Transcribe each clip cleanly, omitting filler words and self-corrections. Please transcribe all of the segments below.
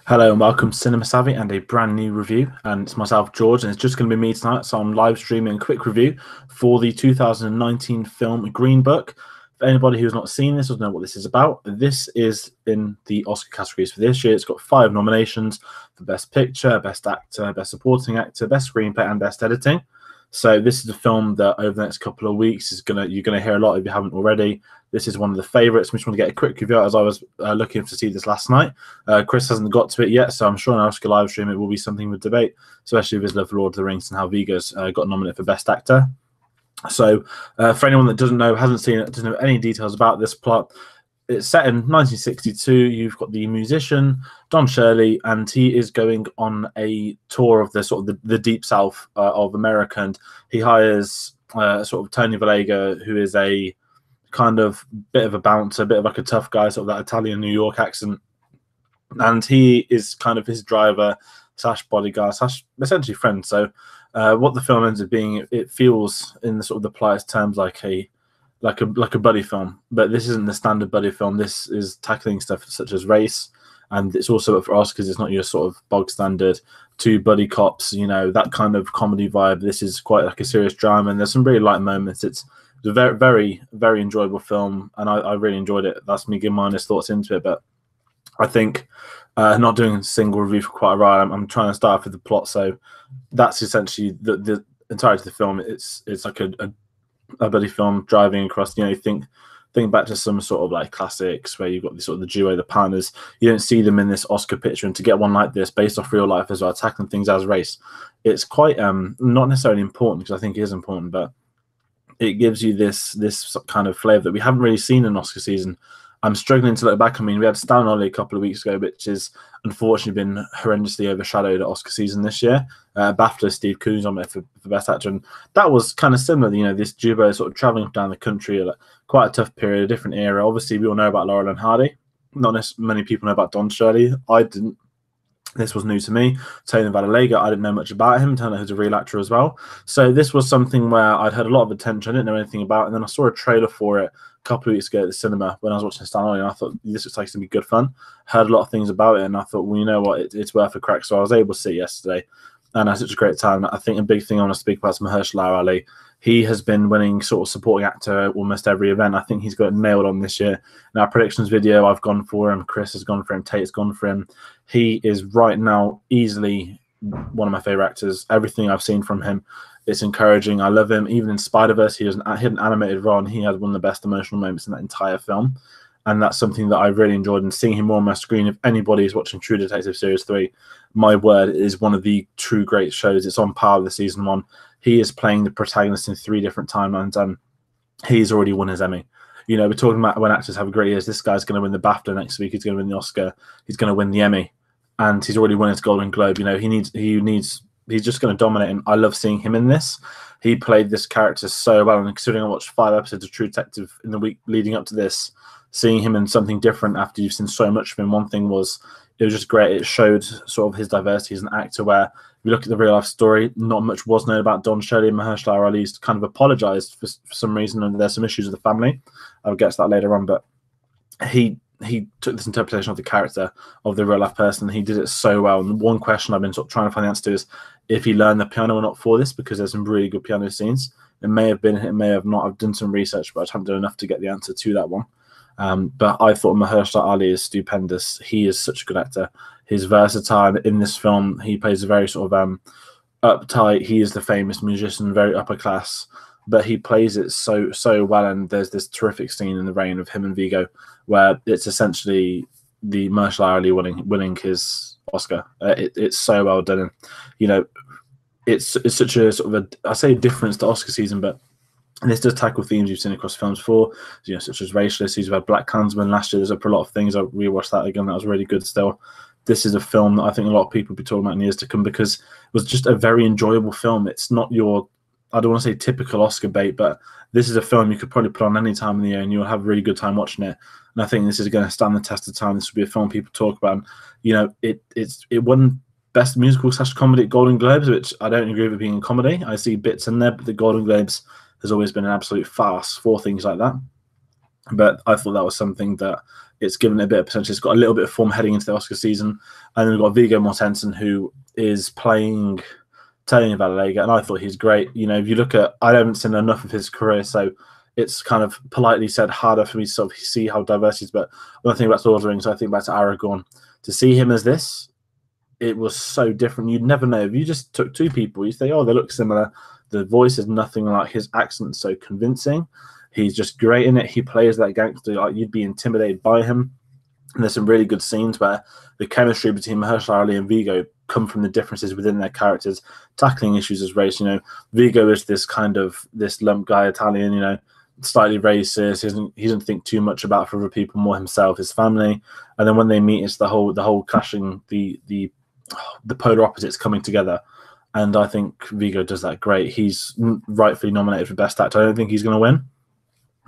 Hello and welcome to Cinema Savvy and a brand new review. And it's myself, George, and it's just going to be me tonight. So I'm live streaming a quick review for the 2019 film Green Book. For anybody who's not seen this or doesn't know what this is about, this is in the Oscar categories for this year. It's got 5 nominations for Best Picture, Best Actor, Best Supporting Actor, Best Screenplay, and Best Editing. So this is a film that over the next couple of weeks you're gonna hear a lot if you haven't already. This is one of the favourites. I just want to get a quick review as I was looking to see this last night. Chris hasn't got to it yet, so I'm sure in our Oscar live stream it will be something with debate, especially with his love for Lord of the Rings and how Viggo's got nominated for Best Actor. So for anyone that doesn't know, hasn't seen it, doesn't know any details about this plot, it's set in 1962. You've got the musician Don Shirley, and he is going on a tour of the sort of the deep south of America, and he hires sort of Tony Vallega, who is a kind of bit of a bouncer, a bit of like a tough guy, sort of that Italian New York accent, and he is kind of his driver slash bodyguard slash essentially friend. So what the film ends up being, it feels in the sort of the politest terms like a buddy film, but this isn't the standard buddy film. This is tackling stuff such as race, and it's also up for Oscars. It's not your sort of bog standard two buddy cops, that kind of comedy vibe. This is quite like a serious drama, and there's some really light moments. It's a very, very, very enjoyable film, and I really enjoyed it. That's me giving my honest thoughts into it, but I think not doing a single review for quite a while. I'm trying to start off with the plot, so that's essentially the entirety of the film. It's like a buddy film driving across. Think back to some sort of like classics where you've got the sort of the duo, the partners. You don't see them in this Oscar picture, and to get one like this based off real life as well, tackling things as race, it's quite not necessarily important, because I think it is important, but it gives you this kind of flavour that we haven't really seen in Oscar season. I'm struggling to look back. I mean, we had Stan Ollie a couple of weeks ago, which has unfortunately been horrendously overshadowed at Oscar season this year. BAFTA, Steve Coon's on there for Best Actor, and that was kind of similar. This duo sort of travelling up down the country at quite a tough period, a different era. Obviously, we all know about Laurel and Hardy. Not many people know about Don Shirley. I didn't. This was new to me. Tony Valilega, I didn't know much about him. Turned out he's a real actor as well. So this was something where I'd heard a lot of attention. I didn't know anything about it. And then I saw a trailer for it a couple of weeks ago at the cinema when I was watching Stan Ollie, and I thought, this looks like it's going to be good fun. Heard a lot of things about it, and I thought, well, you know what, it's worth a crack. So I was able to see it yesterday, and I had such a great time. I think a big thing I want to speak about is Mahershala Ali. He has been winning sort of supporting actor almost every event. I think he's got it nailed on this year. In our predictions video, I've gone for him. Chris has gone for him. Tate's gone for him. He is right now easily one of my favorite actors. Everything I've seen from him, it's encouraging. I love him. Even in Spider-Verse, he had an animated role, and he had one of the best emotional moments in that entire film. And that's something that I really enjoyed. And seeing him more on my screen, if anybody is watching True Detective Series 3, my word, it is one of the true great shows. It's on par with the season 1. He is playing the protagonist in 3 different timelines, and he's already won his Emmy. We're talking about when actors have great years. This guy's going to win the BAFTA next week. He's going to win the Oscar. He's going to win the Emmy, and he's already won his Golden Globe. He's just going to dominate, and I love seeing him in this. He played this character so well, and considering I watched 5 episodes of True Detective in the week leading up to this, seeing him in something different after you've seen so much of him, one thing was, it was just great. It showed sort of his diversity as an actor, where if you look at the real life story, not much was known about Don Shirley, and Mahershala Ali's kind of apologized for some reason, and there's some issues with the family. I'll get to that later on, but he took this interpretation of the character of the real life person. He did it so well. And one question I've been sort of trying to find the answer to is if he learned the piano or not for this, because there's some really good piano scenes. It may have been, it may have not. I've done some research, but I haven't done enough to get the answer to that one. But I thought Mahershala Ali is stupendous. He is such a good actor. He's versatile. In this film, he plays a very sort of uptight. He is the famous musician, very upper class, but he plays it so well. And there's this terrific scene in The Rain of him and Viggo, where it's essentially the Mahershala Ali winning his Oscar. It's so well done. And, it's such a sort of I say difference to Oscar season, but this does tackle themes you've seen across films before, such as racial issues. We've had Black Klansman last year. There's up for a lot of things. I rewatched that again. That was really good still. This is a film that I think a lot of people will be talking about in years to come, because it was just a very enjoyable film. It's not your, I don't want to say typical Oscar bait, but this is a film you could probably put on any time of the year and you'll have a really good time watching it. And I think this is going to stand the test of time. This will be a film people talk about. It won Best Musical / Comedy at Golden Globes, which I don't agree with being a comedy. I see bits in there, but the Golden Globes has always been an absolute farce for things like that. But I thought that was something that it's given it a bit of potential. It's got a little bit of form heading into the Oscar season. And then we've got Viggo Mortensen, who is playing Tony Valilega, and I thought he's great. You know, if you look at, I haven't seen enough of his career, so it's kind of politely said harder for me to sort of see how diverse he is. But when I think about Lord of the Rings, I think back to Aragorn. To see him as this, it was so different. You'd never know. If you just took two people, you say, oh, they look similar. The voice is nothing like his accent, so convincing. He's just great in it. He plays that gangster. Like, you'd be intimidated by him. And there's some really good scenes where the chemistry between Mahershala Ali and Viggo come from the differences within their characters, tackling issues as race. You know, Viggo is this kind of this lump guy Italian, you know, slightly racist. He doesn't think too much about for other people, more himself, his family. And then when they meet, it's the whole clashing, the polar opposites coming together. And I think Viggo does that great. He's rightfully nominated for Best Actor. I don't think he's going to win,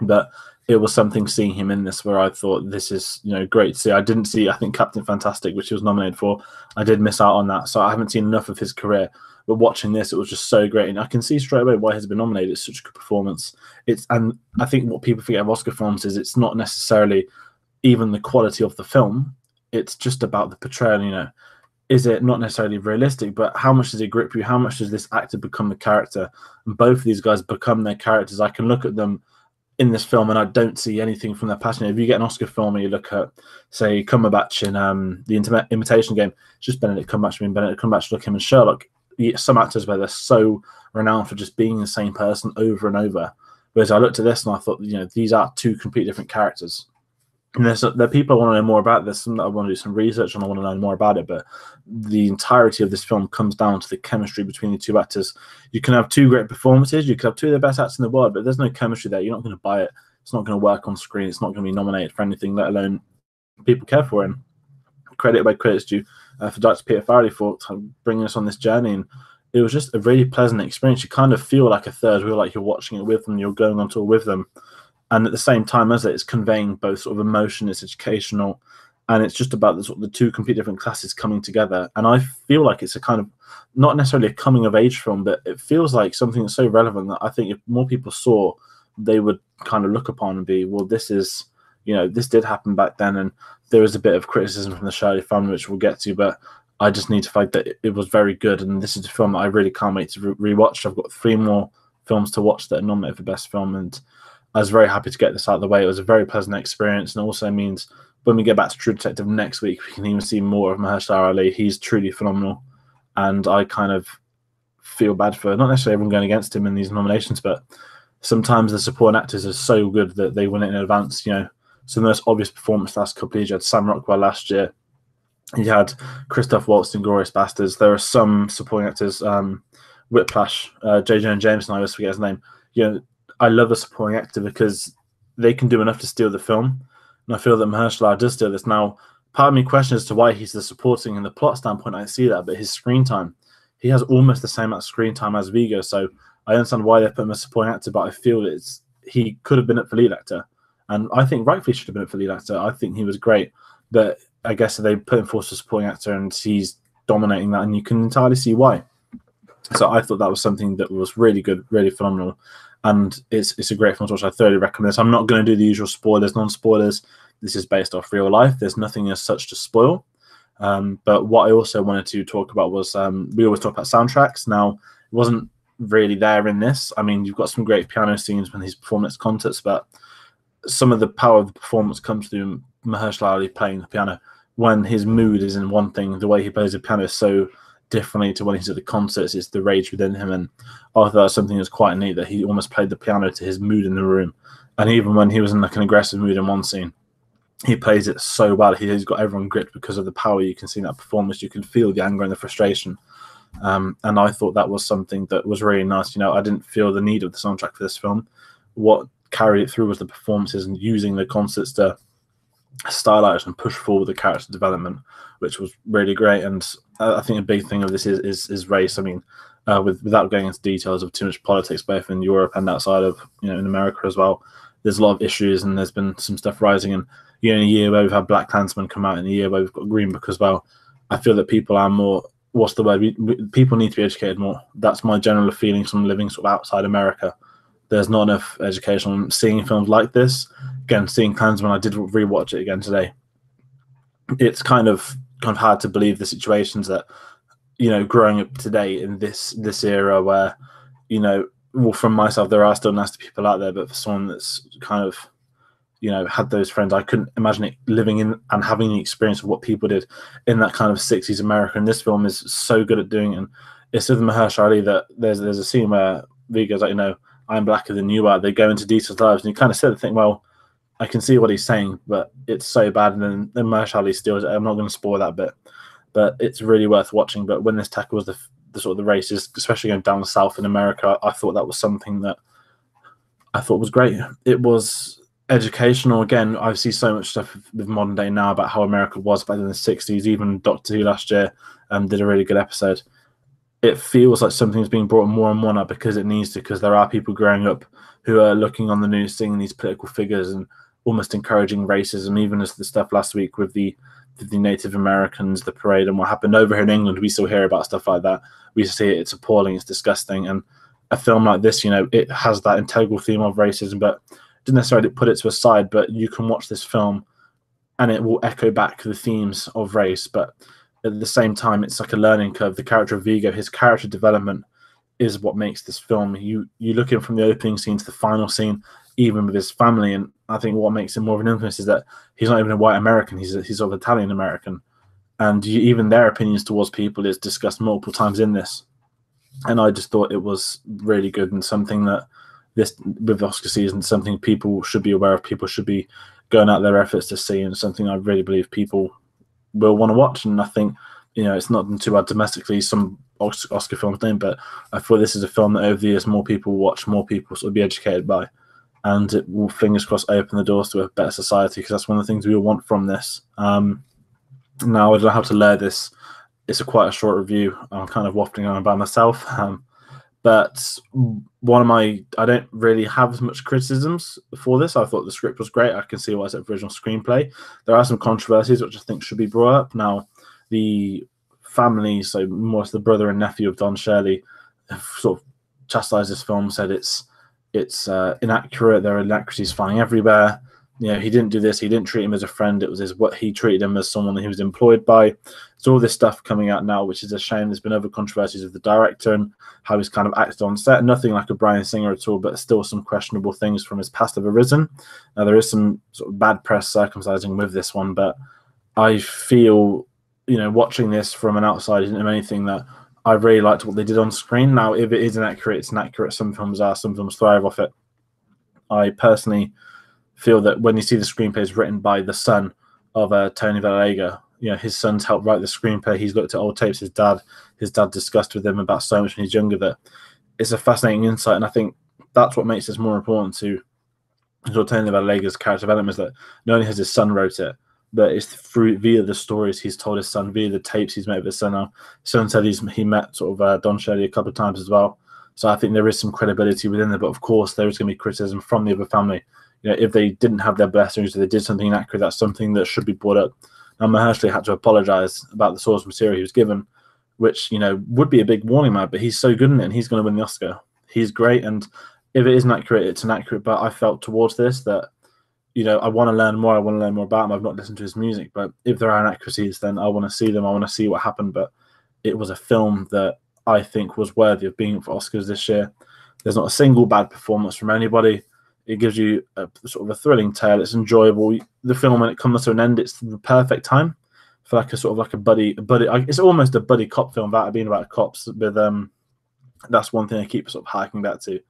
but it was something seeing him in this where I thought this is, you know, great to see. I didn't see, I think, Captain Fantastic, which he was nominated for. I did miss out on that, so I haven't seen enough of his career. But watching this, it was just so great, and I can see straight away why he's been nominated. It's such a good performance. And I think what people forget of Oscar films is it's not necessarily even the quality of the film. It's just about the portrayal. You know, is it not necessarily realistic, but how much does it grip you? How much does this actor become the character? And both of these guys become their characters. I can look at them in this film and I don't see anything from their passion. If you get an Oscar film and you look at, say, Cumberbatch in The Imitation Game, it's just Benedict Cumberbatch being Benedict Cumberbatch. Look at him in Sherlock. Some actors where they're so renowned for just being the same person over and over. Whereas I looked at this and I thought, you know, these are two completely different characters. And there are people I want to know more about. There's some that I want to do some research and I want to learn more about it. But the entirety of this film comes down to the chemistry between the two actors. You can have two great performances. You could have two of the best actors in the world, but if there's no chemistry there, you're not going to buy it. It's not going to work on screen. It's not going to be nominated for anything, let alone people care for him. Credit where credit's due for Dr. Peter Farrelly for bringing us on this journey. And it was just a really pleasant experience. You kind of feel like a third wheel, like you're watching it with them, you're going on tour with them. And at the same time as it's conveying both sort of emotion, it's educational, and it's just about the two completely different classes coming together. And I feel like it's a kind of, not necessarily a coming of age film, but it feels like something that's so relevant that I think if more people saw, they would kind of look upon and be, well, this is, you know, this did happen back then. And there is a bit of criticism from the Shirley family, which we'll get to, but I just need to fight that it was very good. And this is a film that I really can't wait to rewatch. I've got 3 more films to watch that are nominated for Best Film, and I was very happy to get this out of the way. It was a very pleasant experience, and also means when we get back to True Detective next week, we can even see more of Mahershala Ali. He's truly phenomenal, and I kind of feel bad for not necessarily everyone going against him in these nominations, but sometimes the supporting actors are so good that they win it in advance. You know, some of the most obvious performance last couple of years. You had Sam Rockwell last year. You had Christoph Waltz in Glorious Bastards. There are some supporting actors, Whiplash, J. Jonah Jameson, I always forget his name. You know, I love a supporting actor because they can do enough to steal the film. And I feel that Mahershala does steal this. Now, part of me questions as to why he's the supporting in the plot standpoint. I see that, but his screen time, he has almost the same amount of screen time as Viggo. So I understand why they put him as supporting actor, but I feel he could have been up for lead actor. And I think rightfully should have been up for lead actor. I think he was great. But I guess they put him forward as a supporting actor and he's dominating that, and you can entirely see why. So I thought that was something that was really good, really phenomenal. And it's a great film to watch. I thoroughly recommend this. I'm not going to do the usual spoilers, non-spoilers. This is based off real life. There's nothing as such to spoil. But what I also wanted to talk about was we always talk about soundtracks. Now, it wasn't really there in this. I mean, you've got some great piano scenes when he's performing at concerts, but some of the power of the performance comes through Mahershala Ali playing the piano. When his mood is in one thing, the way he plays the piano is so differently to when he's at the concerts. It's the rage within him, and I thought something was quite neat that he almost played the piano to his mood in the room. And even when he was in like an aggressive mood in one scene, he plays it so well. He's got everyone gripped because of the power you can see in that performance. You can feel the anger and the frustration. And I thought that was something that was really nice. You know, I didn't feel the need of the soundtrack for this film. What carried it through was the performances and using the concerts to stylize and push forward the character development, which was really great. And I think a big thing of this is race. I mean, without going into details of too much politics, both in Europe and outside of, you know, in America as well, there's a lot of issues and there's been some stuff rising. And, you know, in a year where we've had Black Klansmen come out, in a year where we've got Green Book as well, I feel that people are more, people need to be educated more. That's my general feeling from living sort of outside America, there's not enough education on seeing films like this. Again, seeing Klansman, I did rewatch it again today. It's kind of hard to believe the situations that, growing up today in this era where, well, from myself, there are still nasty people out there, but for someone that's kind of, had those friends, I couldn't imagine it living in and having the experience of what people did in that kind of 60s America. And this film is so good at doing it. And it's with Mahershala Ali that there's a scene where V goes like, I'm blacker than you are. They go into detailed lives, and you kind of sit there and think, well, I can see what he's saying, but it's so bad. And then Mahershala Ali steals it. I'm not going to spoil that bit, but it's really worth watching. But when this tackles the sort of the races, especially going down south in America, I thought that was something that I thought was great. It was educational. Again, I see so much stuff with modern day now about how America was back in the 60s. Even Doctor Who last year did a really good episode. It feels like something's being brought more and more now because it needs to, because there are people growing up who are looking on the news, seeing these political figures and almost encouraging racism, even as the stuff last week with the Native Americans, the parade, and what happened over here in England. We still hear about stuff like that. We see it, it's appalling, it's disgusting. And a film like this, it has that integral theme of racism, but didn't necessarily put it to a side, but you can watch this film and it will echo back the themes of race, but at the same time, it's like a learning curve. The character of Vigo, his character development is what makes this film. You look in from the opening scene to the final scene, even with his family, and I think what makes him more of an influence is that he's not even a white American, he's of Italian American, and even their opinions towards people is discussed multiple times in this. And I just thought it was really good, and something that this, with Oscar season, something people should be aware of, people should be going out their efforts to see, and something I really believe people will want to watch. And I think, it's not done too bad domestically, some Oscar films don't, but I thought this is a film that over the years more people watch, more people sort of be educated by, and it will, fingers crossed, open the doors to a better society, because that's one of the things we all want from this. Now, I don't know how to layer this. It's quite a short review. I'm kind of waffling on by myself. But I don't really have as much criticisms for this. I thought the script was great. I can see why it's an original screenplay. There are some controversies which I think should be brought up. Now, the family, so more the brother and nephew of Don Shirley, have sort of chastised this film, said it's inaccurate. There are inaccuracies flying everywhere. He didn't do this. He didn't treat him as a friend. It was what he treated him as someone he was employed by. So all this stuff coming out now, which is a shame. There's been other controversies with the director and how he's kind of acted on set. Nothing like a Bryan Singer at all, but still some questionable things from his past have arisen. Now, there is some sort of bad press circumcising with this one, but I feel, watching this from an outside isn't anything that I really liked what they did on screen. Now, if it is inaccurate, it's inaccurate. Some films are, some films thrive off it. I personally feel that when you see the screenplay is written by the son of Tony Valiega, his son's helped write the screenplay. He's looked at old tapes. His dad discussed with him about so much when he's younger, that it's a fascinating insight. And I think that's what makes this more important to Tony Valiega's character development, is that not only has his son wrote it, but it's via the stories he's told his son, via the tapes he's made with his son. Now, his son said he met sort of Don Shirley a couple of times as well. So I think there is some credibility within there, but of course there is going to be criticism from the other family. If they didn't have their blessings, if they did something inaccurate, that's something that should be brought up. Now, Mahershala had to apologise about the source material he was given, which, would be a big warning, man, but he's so good in it and he's going to win the Oscar. He's great, and if it is inaccurate, it's inaccurate, but I felt towards this that, I want to learn more. I want to learn more about him. I've not listened to his music, but if there are inaccuracies, then I want to see them. I want to see what happened, but it was a film that I think was worthy of being for Oscars this year. There's not a single bad performance from anybody. It gives you a sort of a thrilling tale. It's enjoyable. The film, when it comes to an end, it's the perfect time for like a sort of like a buddy. It's almost a buddy cop film without it being about cops. But that's one thing I keep sort of harking back to.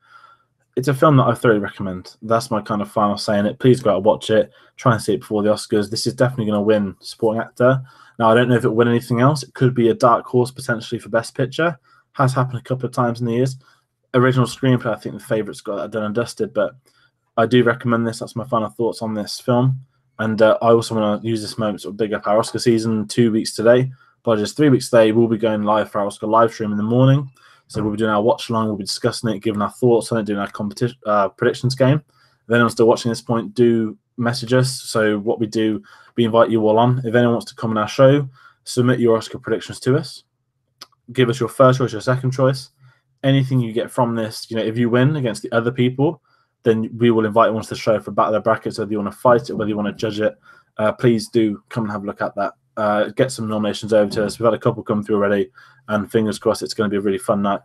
It's a film that I thoroughly recommend. That's my kind of final say in it. Please go out and watch it. Try and see it before the Oscars. This is definitely going to win supporting actor. Now, I don't know if it will win anything else. It could be a dark horse potentially for Best Picture. Has happened a couple of times in the years. Original screenplay, I think the favourites got that done and dusted, but I do recommend this. That's my final thoughts on this film. And I also want to use this moment to sort of big up our Oscar season 2 weeks today. But just 3 weeks today, we'll be going live for our Oscar live stream in the morning. So we'll be doing our watch along, we'll be discussing it, giving our thoughts on it, doing our competition predictions game. If anyone's still watching this point, do message us. So what we do, we invite you all on. If anyone wants to come on our show, submit your Oscar predictions to us. Give us your first choice, your second choice. anything you get from this, if you win against the other people, then we will invite you onto the show for Battle of the Brackets, whether you want to fight it, whether you want to judge it. Please do come and have a look at that. Get some nominations over to us. We've had a couple come through already, and fingers crossed it's going to be a really fun night.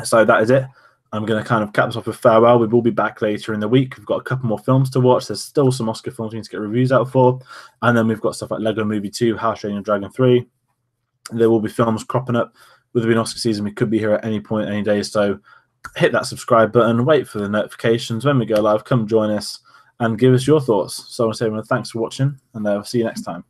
So that is it. I'm going to kind of cap this off with farewell. We will be back later in the week. We've got a couple more films to watch. There's still some Oscar films we need to get reviews out for. And then we've got stuff like Lego Movie 2, How to Train Your Dragon 3. There will be films cropping up. With the Oscar season, we could be here at any point, any day. So hit that subscribe button, wait for the notifications. When we go live, come join us and give us your thoughts. So I want to say everyone, thanks for watching, and I'll see you next time.